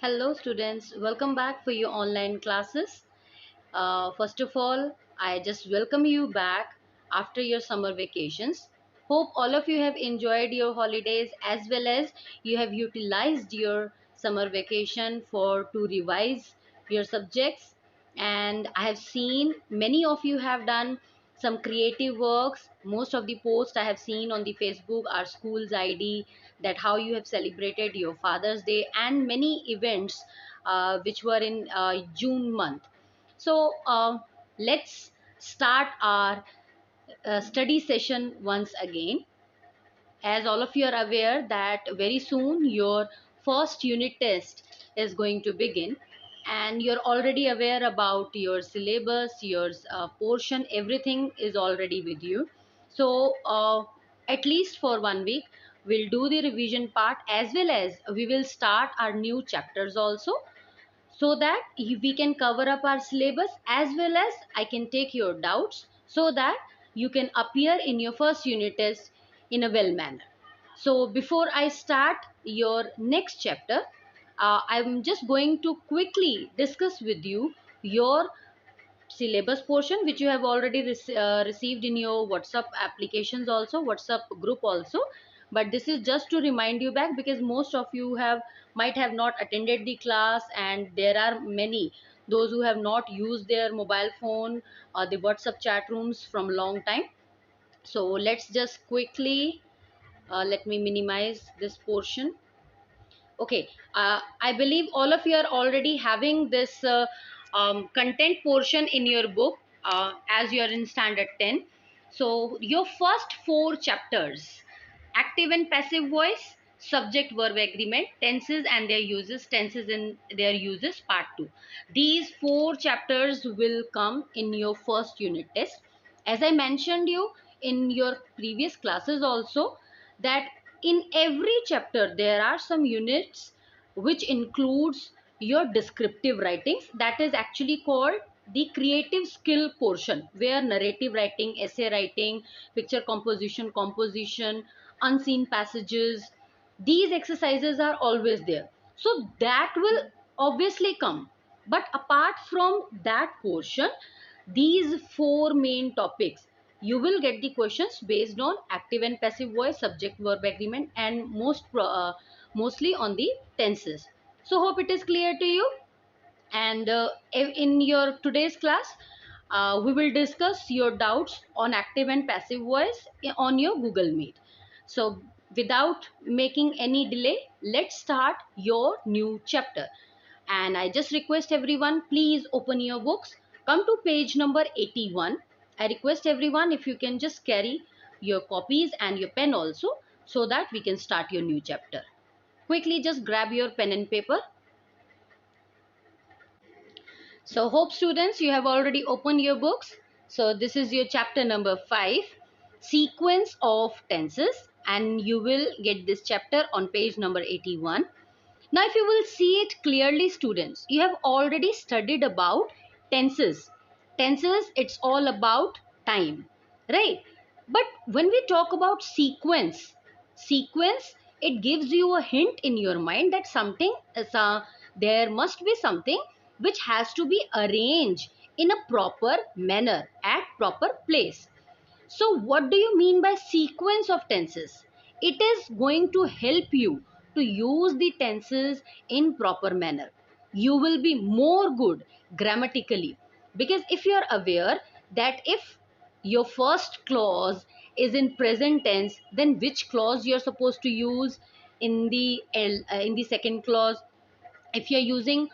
Hello students, welcome back for your online classes. First of all, I just welcome you back after your summer vacations. Hope all of you have enjoyed your holidays as well as you have utilized your summer vacation for to revise your subjects. And I have seen many of you have done some creative works. Most of the posts I have seen on the Facebook are school's ID, that how you have celebrated your Father's Day and many events which were in June month. So let's start our study session once again. As all of you are aware that very soon your first unit test is going to begin, and you're already aware about your syllabus, your portion, everything is already with you. So at least for 1 week we'll do the revision part, as well as we will start our new chapters also, so that we can cover up our syllabus, as well as I can take your doubts so that you can appear in your first unit test in a well manner. So before I start your next chapter, I'm just going to quickly discuss with you your syllabus portion, which you have already received in your WhatsApp applications also, WhatsApp group also. But this is just to remind you back, because most of you have might have not attended the class, and there are many those who have not used their mobile phone or the WhatsApp chat rooms from long time. So let's just quickly let me minimize this portion. Okay, I believe all of you are already having this content portion in your book, as you are in standard 10. So your first four chapters: active and passive voice, subject verb agreement, tenses and their uses, tenses and their uses, part 2. These four chapters will come in your first unit test. As I mentioned you in your previous classes also, that in every chapter there are some units which includes your descriptive writings, that is actually called the creative skill portion, where narrative writing, essay writing, picture composition, unseen passages, these exercises are always there. So that will obviously come. But apart from that portion, these four main topics, you will get the questions based on active and passive voice, subject verb agreement, and mostly on the tenses. So hope it is clear to you. And in your today's class, we will discuss your doubts on active and passive voice on your Google Meet. So without making any delay, let's start your new chapter. And I just request everyone, please open your books, come to page number 81. I request everyone, if you can just carry your copies and your pen also, so that we can start your new chapter. Quickly just grab your pen and paper. So hope students, you have already opened your books. So this is your chapter number 5, sequence of tenses, and you will get this chapter on page number 81. Now if you will see it clearly students, you have already studied about tenses. Tenses, it's all about time, right? But when we talk about sequence, it gives you a hint in your mind that something is there must be something which has to be arranged in a proper manner at proper place. So what do you mean by sequence of tenses? It is going to help you to use the tenses in proper manner. You will be more good grammatically, because if you are aware that if your first clause is in present tense, then which clause you are supposed to use in the second clause? If you're using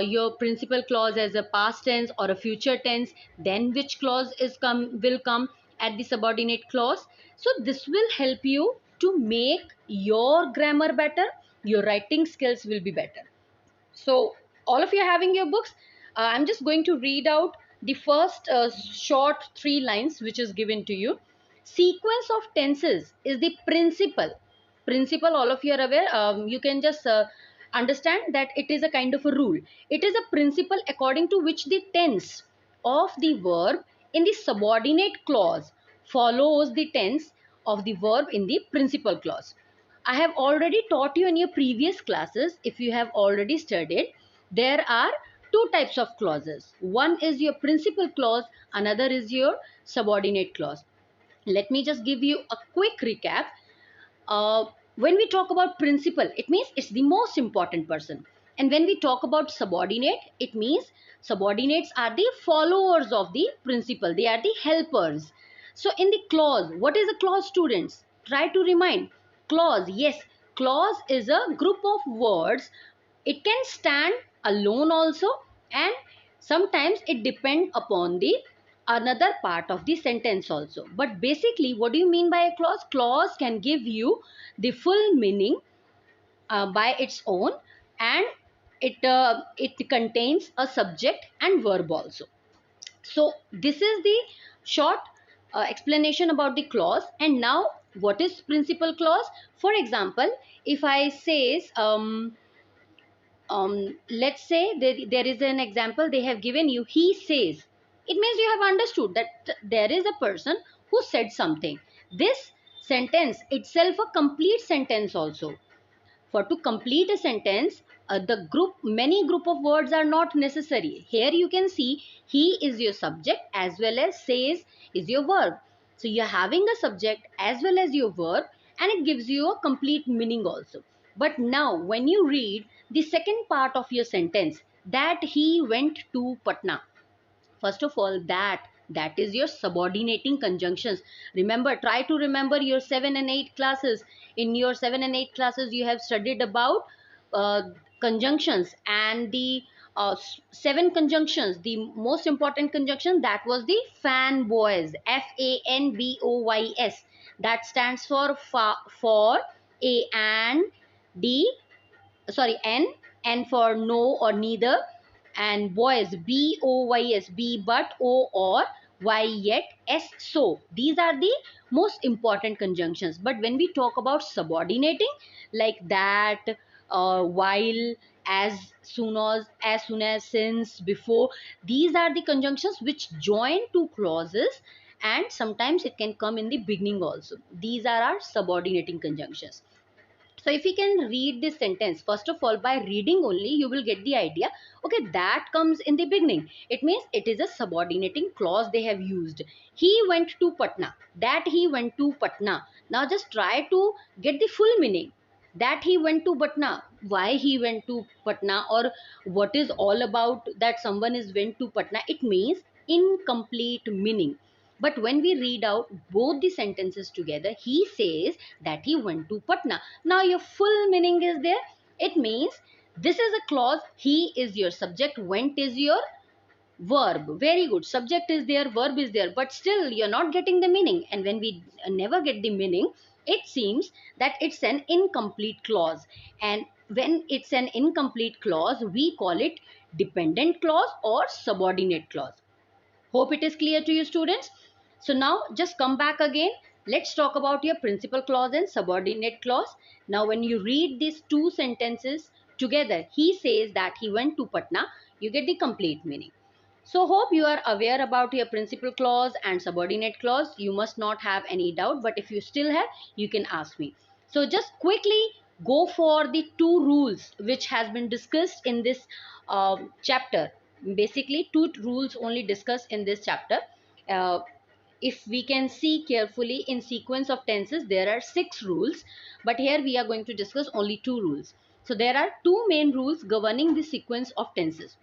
your principal clause as a past tense or a future tense, then which clause is come will come at the subordinate clause? So this will help you to make your grammar better, your writing skills will be better. So all of you are having your books. I'm just going to read out the first short 3 lines which is given to you. Sequence of tenses is the principle, all of you are aware. You can just understand that it is a kind of a rule. It is a principle according to which the tense of the verb in the subordinate clause follows the tense of the verb in the principal clause. I have already taught you in your previous classes. If you have already studied, there are two types of clauses. One is your principal clause, another is your subordinate clause. Let me just give you a quick recap. uh, when we talk about principal, it means it's the most important person. And when we talk about subordinate, it means subordinates are the followers of the principal, they are the helpers. So in the clause, what is a clause, students? Try to remind. Clause, yes, clause is a group of words. It can stand alone also, and sometimes it depends upon the another part of the sentence also. But basically, what do you mean by a clause? Clause can give you the full meaning by its own, and it contains a subject and verb also. So this is the short explanation about the clause. And now, what is principal clause? For example, if I says let's say there is an example they have given you, he says, it means you have understood that there is a person who said something. This sentence itself a complete sentence also. For to complete a sentence, the many group of words are not necessary. Here you can see he is your subject as well as says is your verb. So you're having a subject as well as your verb, and it gives you a complete meaning also. But now when you read the second part of your sentence, that he went to Patna. First of all, that is your subordinating conjunctions. Remember, try to remember your 7 and 8 classes. In your 7 and 8 classes, you have studied about uh, conjunctions, and the 7 conjunctions, the most important conjunction, that was the fanboys, FANBOYS. That stands for a and d, sorry, n for no or neither, and boys, BOYS, B but, O or, Y yet, S so. These are the most important conjunctions. But when we talk about subordinating, like that, while, as soon as, since, before, these are the conjunctions which join two clauses, and sometimes it can come in the beginning also. These are our subordinating conjunctions. So if you can read this sentence, first of all, by reading only, you will get the idea. Okay, that comes in the beginning. It means it is a subordinating clause they have used. He went to Patna. That he went to Patna. Now just try to get the full meaning. That he went to Patna. Why he went to Patna, or what is all about that someone is went to Patna? It means incomplete meaning. But when we read out both the sentences together, he says that he went to Patna. Now your full meaning is there. It means this is a clause. He is your subject, went is your verb. Very good. Subject is there, verb is there, but still you're not getting the meaning. And when we never get the meaning, it seems that it's an incomplete clause. And when it's an incomplete clause, we call it dependent clause or subordinate clause. Hope it is clear to you, students. So now just come back again. Let's talk about your principal clause and subordinate clause. Now when you read these two sentences together, he says that he went to Patna, you get the complete meaning. So hope you are aware about your principal clause and subordinate clause. You must not have any doubt, but if you still have, you can ask me. So just quickly go for the two rules which has been discussed in this chapter. Basically, two rules only discussed in this chapter. Uh, if we can see carefully in sequence of tenses, there are 6 rules, but here we are going to discuss only 2 rules. So there are 2 main rules governing the sequence of tenses.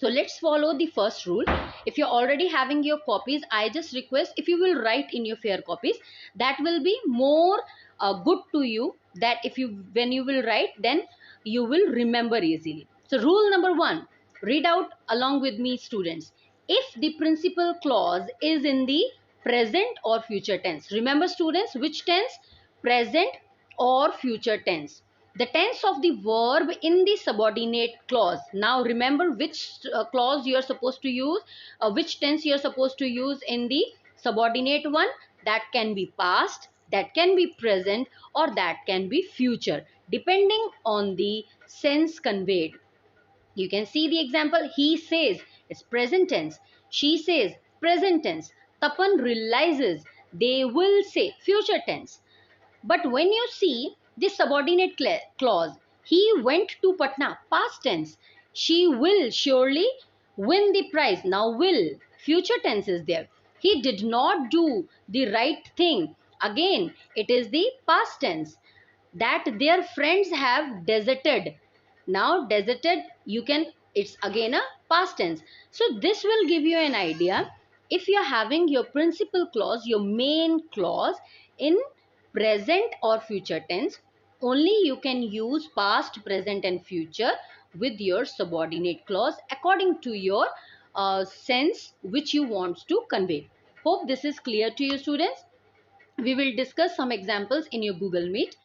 So let's follow the first rule. If you're already having your copies, I just request if you will write in your fair copies, that will be more good to you, that if you, when you will write, then you will remember easily. So rule number 1, read out along with me, students. If the principal clause is in the present or future tense. Remember, students, which tense? Present or future tense. The tense of the verb in the subordinate clause. Now remember which clause you are supposed to use, which tense you are supposed to use in the subordinate one. That can be past, that can be present, or that can be future, depending on the sense conveyed. You can see the example. He says, it's present tense. She says, present tense. Tapan realizes, they will say, future tense. But when you see The subordinate clause, he went to Patna, past tense. She will surely win the prize, now will, future tense is there. He did not do the right thing, again it is the past tense. That their friends have deserted, now deserted, you can, it's again a past tense. So this will give you an idea. If you are having your principal clause, your main clause in present or future tense, only you can use past, present and future with your subordinate clause according to your sense which you want to convey. Hope this is clear to you, students. We will discuss some examples in your Google Meet.